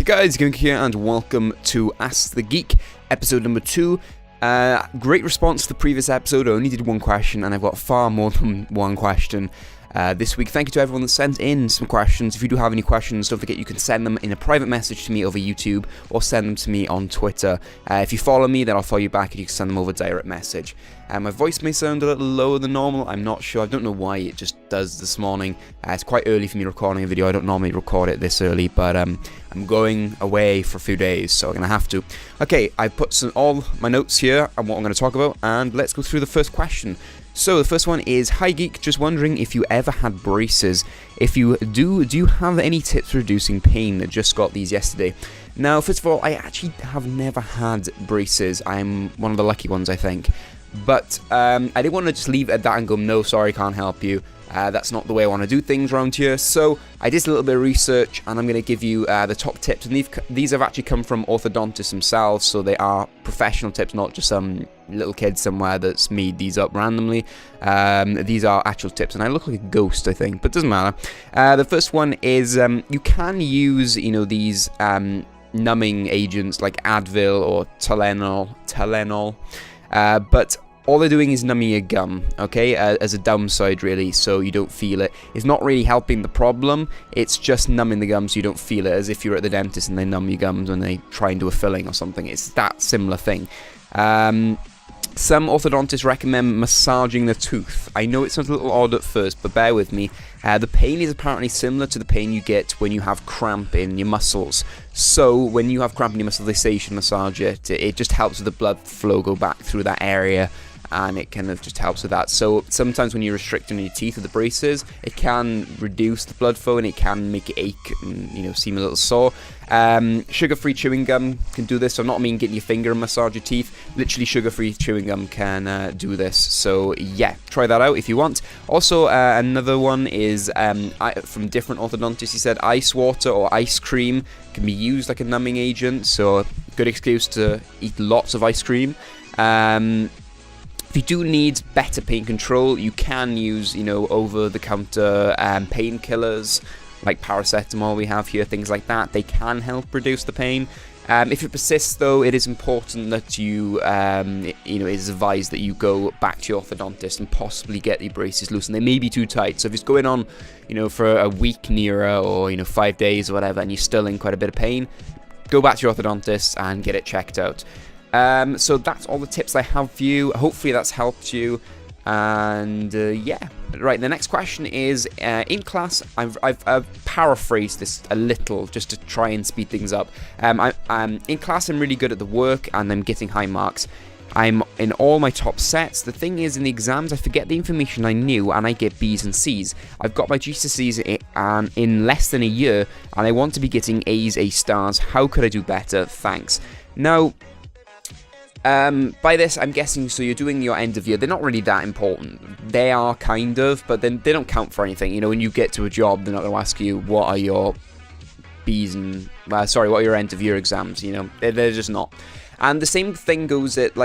Hey guys, TheGeek here and welcome to Ask the Geek, episode number 2. Great response to the previous episode. I only did one question and I've got far more than one question this week. Thank you to everyone that sent in some questions. If you do have any questions, don't forget you can send them in a private message to me over YouTube or send them to me on Twitter. If you follow me, then I'll follow you back and you can send them over direct message. My voice may sound a little lower than normal, I'm not sure. I don't know why it just does this morning. It's quite early for me recording a video. I don't normally record it this early, but I'm going away for a few days, so I'm going to have to. Okay, I've put all my notes here and what I'm going to talk about, and let's go through the first question. So the first one is, hi Geek, just wondering if you ever had braces. If you do you have any tips for reducing pain? I just got these yesterday. Now, first of all, I actually have never had braces. I'm one of the lucky ones, I think. But I didn't want to just leave it at that and go, no, sorry, can't help you. That's not the way I want to do things around here. So I did a little bit of research and I'm going to give you the top tips. And these have actually come from orthodontists themselves, so they are professional tips, not just some little kid somewhere that's made these up randomly. These are actual tips, and I look like a ghost, I think, but it doesn't matter. The first one is you can use, these numbing agents like Advil or Tylenol, but all they're doing is numbing your gum, okay, as a downside really, so you don't feel it. It's not really helping the problem, it's just numbing the gum so you don't feel it, as if you're at the dentist and they numb your gums when they try and do a filling or something. It's that similar thing. Some orthodontists recommend massaging the tooth. I know it sounds a little odd at first, but bear with me. The pain is apparently similar to the pain you get when you have cramp in your muscles. So when you have cramp in your muscles, they say you should massage it. It just helps with the blood flow go back through that area, and it kind of just helps with that. So sometimes when you're restricting your teeth with the braces, it can reduce the blood flow and it can make it ache and seem a little sore. Sugar-free chewing gum can do this. So I'm not mean getting your finger and massage your teeth. Literally, sugar-free chewing gum can do this. So yeah, try that out if you want. Also, another one is from different orthodontists. He said ice water or ice cream can be used like a numbing agent. So good excuse to eat lots of ice cream. If you do need better pain control, you can use, over-the-counter painkillers, like paracetamol we have here, things like that. They can help reduce the pain. If it persists, though, it is important that you, it is advised that you go back to your orthodontist and possibly get the braces loosened. They may be too tight, so if it's going on, for a week nearer or, 5 days or whatever, and you're still in quite a bit of pain, go back to your orthodontist and get it checked out. So that's all the tips I have for you. Hopefully that's helped you. And yeah, right. The next question is in class. I've paraphrased this a little just to try and speed things up. I'm in class. I'm really good at the work and I'm getting high marks. I'm in all my top sets. The thing is, in the exams, I forget the information I knew and I get B's and C's. I've got my GCSEs in less than a year and I want to be getting A's, A stars. How could I do better? Thanks. Now, by this, I'm guessing, so you're doing your end of year. They're not really that important. They are kind of, but then they don't count for anything. When you get to a job, they're not going to ask you, what are your B's and, what are your end of year exams, They're just not. And the same thing goes at,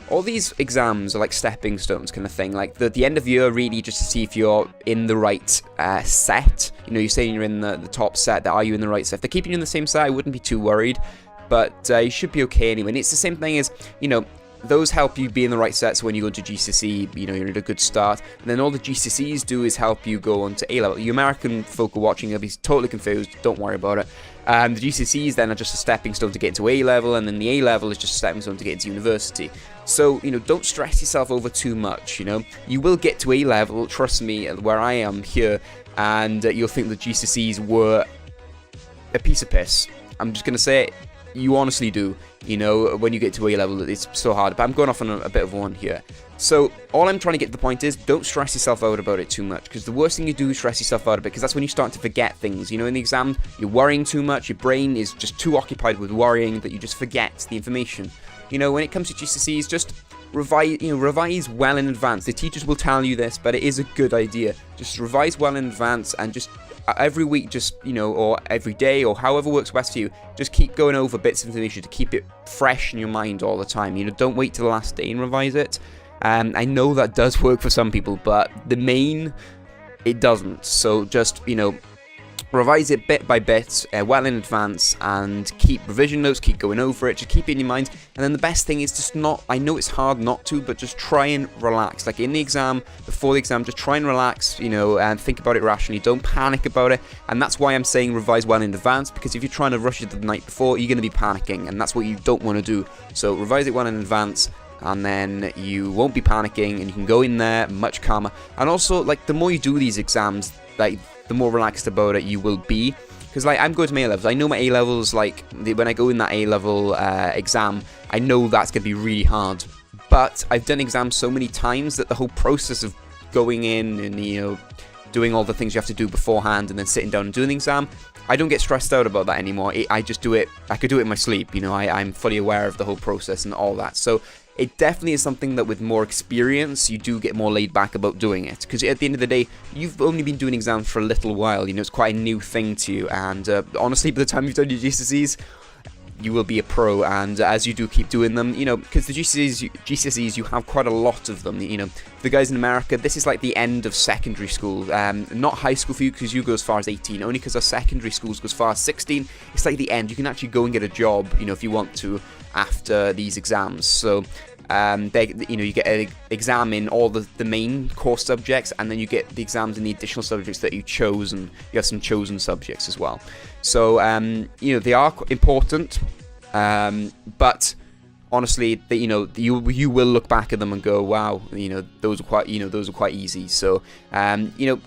all these exams are like stepping stones kind of thing. Like, the end of year really just to see if you're in the right set. You're saying you're in the top set, are you in the right set? If they're keeping you in the same set, I wouldn't be too worried. But you should be okay anyway. And it's the same thing as, those help you be in the right set, so when you go to GCSE, you're at a good start. And then all the GCSEs do is help you go on to A-level. You American folk are watching, they'll be totally confused, don't worry about it. The GCSEs then are just a stepping stone to get into A-level, and then the A-level is just a stepping stone to get into university. So, don't stress yourself over too much, You will get to A-level, trust me, where I am here, and you'll think the GCSEs were a piece of piss. I'm just going to say it. You honestly do, when you get to A-level, it's so hard. But I'm going off on a bit of one here. So all I'm trying to get to the point is, don't stress yourself out about it too much, because the worst thing you do is stress yourself out about it, because that's when you start to forget things. In the exam, you're worrying too much, your brain is just too occupied with worrying that you just forget the information. When it comes to GCSEs, just revise well in advance. The teachers will tell you this, but it is a good idea. Just revise well in advance and just every week, or every day, or however works best for you, just keep going over bits of information to keep it fresh in your mind all the time. Don't wait till the last day and revise it. I know that does work for some people, but it doesn't. So just, revise it bit by bit, well in advance, and keep revision notes, keep going over it, just keep it in your mind. And then the best thing is just not, I know it's hard not to, but just try and relax. Like in the exam, before the exam, just try and relax, and think about it rationally. Don't panic about it. And that's why I'm saying revise well in advance, because if you're trying to rush it the night before, you're going to be panicking, and that's what you don't want to do. So revise it well in advance, and then you won't be panicking, and you can go in there much calmer. And also, like, the more you do these exams, like, the more relaxed about it you will be. Because, like, I'm going to my A-levels. I know my A-levels, like, when I go in that A-level exam, I know that's going to be really hard. But I've done exams so many times that the whole process of going in and, doing all the things you have to do beforehand and then sitting down and doing the exam, I don't get stressed out about that anymore. I just do it. I could do it in my sleep. I'm fully aware of the whole process and all that. So it definitely is something that with more experience, you do get more laid back about doing it. Because at the end of the day, you've only been doing exams for a little while. It's quite a new thing to you. And honestly, by the time you've done your GCSEs, you will be a pro. And as you do keep doing them, because the GCSEs, you have quite a lot of them. The guys in America, this is like the end of secondary school. Not high school for you, because you go as far as 18. Only because our secondary schools go as far as 16. It's like the end. You can actually go and get a job, if you want to, after these exams. So you get an exam in all the main core subjects, and then you get the exams in the additional subjects that you chose, and you have some chosen subjects as well. So they are important, but honestly, you will look back at them and go, wow, those are quite easy. So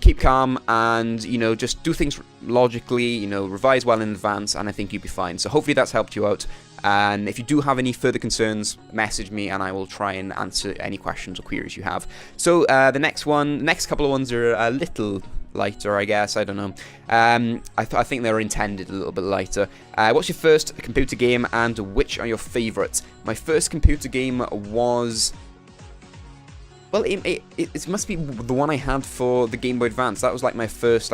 keep calm and just do things logically, revise well in advance, and I think you'll be fine. So hopefully that's helped you out. And if you do have any further concerns, message me and I will try and answer any questions or queries you have. So the next couple of ones are a little lighter, I guess. I don't know. I think they're intended a little bit lighter. What's your first computer game and which are your favourites? My first computer game was... Well, it must be the one I had for the Game Boy Advance. That was like my first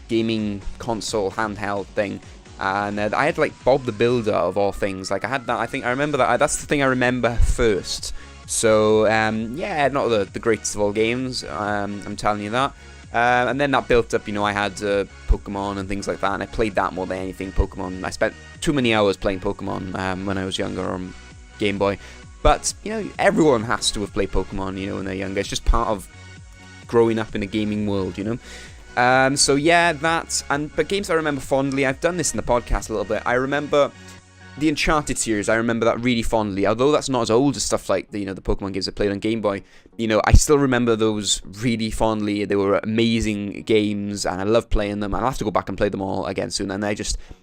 gaming console handheld thing. And I had Bob the Builder of all things. I had that. I remember that. That's the thing I remember first. So not the greatest of all games. I'm telling you that. And then that built up. I had Pokemon and things like that, and I played that more than anything. Pokemon. I spent too many hours playing Pokemon when I was younger on Game Boy. But everyone has to have played Pokemon. When they're younger. It's just part of growing up in a gaming world. So yeah, but games I remember fondly, I've done this in the podcast a little bit. I remember the Uncharted series, I remember that really fondly, although that's not as old as stuff like the Pokemon games I played on Game Boy. I still remember those really fondly. They were amazing games, and I love playing them. I'll have to go back and play them all again soon, and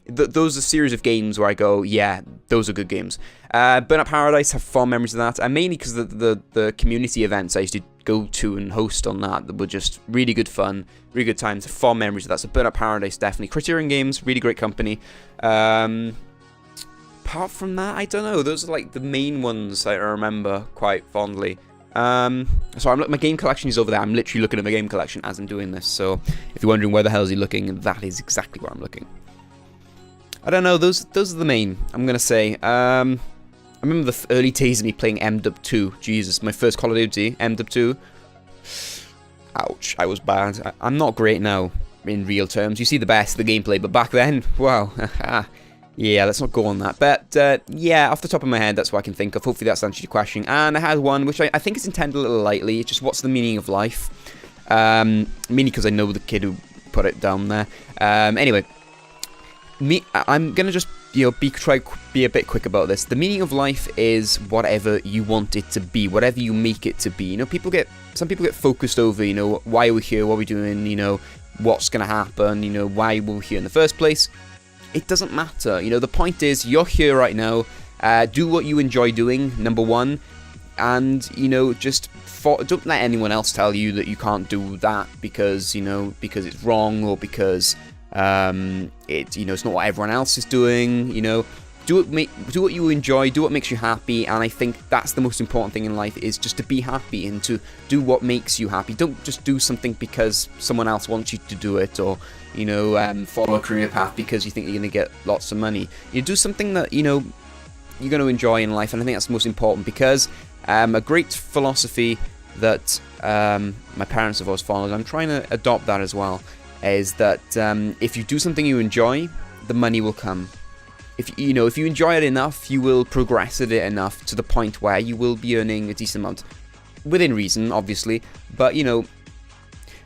those are a series of games where I go, yeah, those are good games. Burnout Paradise, have fond memories of that, and mainly because the community events I used to go to and host on that were just really good fun, really good times, fond memories of that. So Burnout Paradise, definitely. Criterion Games, really great company. Apart from that, I don't know. Those are the main ones I remember quite fondly. So my game collection is over there. I'm literally looking at my game collection as I'm doing this. So if you're wondering where the hell is he looking, that is exactly where I'm looking. I don't know. Those are the main, I'm gonna say. I remember the early days of me playing MDub 2. Jesus, my first Call of Duty, MDub 2. Ouch, I was bad. I'm not great now in real terms. You see the best of the gameplay, but back then, wow. Yeah, let's not go on that. But yeah, off the top of my head, that's what I can think of. Hopefully that's answered your question. And I had one which I think is intended a little lightly. It's just, what's the meaning of life? Mainly because I know the kid who put it down there. Anyway, I'm gonna just try to be a bit quick about this. The meaning of life is whatever you want it to be, whatever you make it to be. Some people get focused over, why are we here, what are we doing, what's gonna happen, why were we here in the first place. It doesn't matter. The point is, you're here right now. Do what you enjoy doing, number one. And, don't let anyone else tell you that you can't do that because it's wrong, or because, it's not what everyone else is doing, Do what you enjoy, do what makes you happy, and I think that's the most important thing in life, is just to be happy and to do what makes you happy. Don't just do something because someone else wants you to do it, or follow a career path because you think you're going to get lots of money. You do something that you're going to enjoy in life, and I think that's the most important, because a great philosophy that my parents have always followed, I'm trying to adopt that as well, is that if you do something you enjoy, the money will come. If you enjoy it enough, you will progress at it enough to the point where you will be earning a decent amount, within reason, obviously. But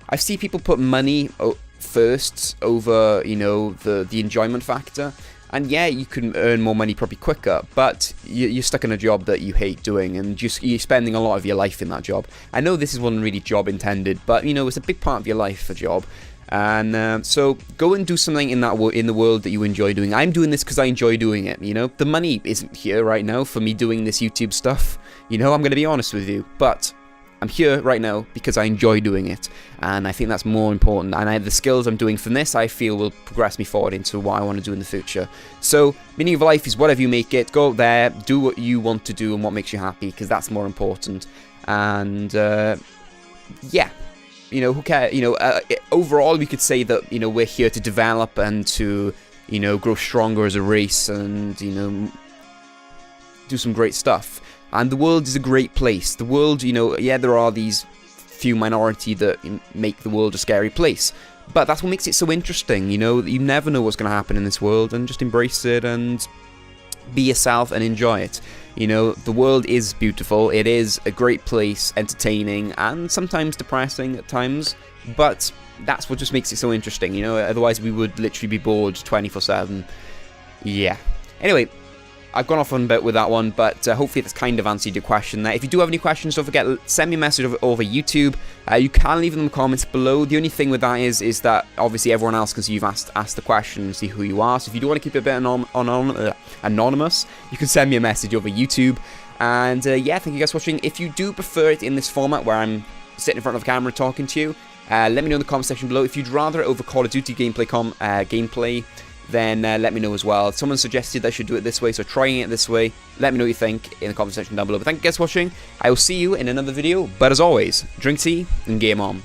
I see people put money first over the enjoyment factor, and yeah, you can earn more money probably quicker, but you're stuck in a job that you hate doing, and you're spending a lot of your life in that job. I know this wasn't really job intended, but it's a big part of your life, a job. And so go and do something in the world that you enjoy doing. I'm doing this because I enjoy doing it. The money isn't here right now for me doing this YouTube stuff. I'm going to be honest with you, but I'm here right now because I enjoy doing it, and I think that's more important. And the skills I'm doing from this, I feel, will progress me forward into what I want to do in the future. So, meaning of life is whatever you make it. Go out there, do what you want to do and what makes you happy, because that's more important. And yeah. Who cares? Overall, we could say that, we're here to develop and to, grow stronger as a race and, do some great stuff. And the world is a great place. The world, yeah, there are these few minority that make the world a scary place. But that's what makes it so interesting, You never know what's going to happen in this world, and just embrace it and be yourself and enjoy it. The world is beautiful. It is a great place, entertaining, and sometimes depressing at times. But that's what just makes it so interesting, Otherwise, we would literally be bored 24/7. Yeah. Anyway, I've gone off on a bit with that one, but hopefully that's kind of answered your question there. If you do have any questions, don't forget, send me a message over YouTube. You can leave them in the comments below. The only thing with that is that obviously everyone else can see you've asked the question and see who you are. So if you do want to keep it a bit anonymous, you can send me a message over YouTube. And yeah, thank you guys for watching. If you do prefer it in this format where I'm sitting in front of the camera talking to you, let me know in the comment section below. If you'd rather it over Call of Duty gameplay, then let me know as well. Someone suggested I should do it this way, so trying it this way. Let me know what you think in the comment section down below. But thank you guys for watching. I will see you in another video. But as always, drink tea and game on.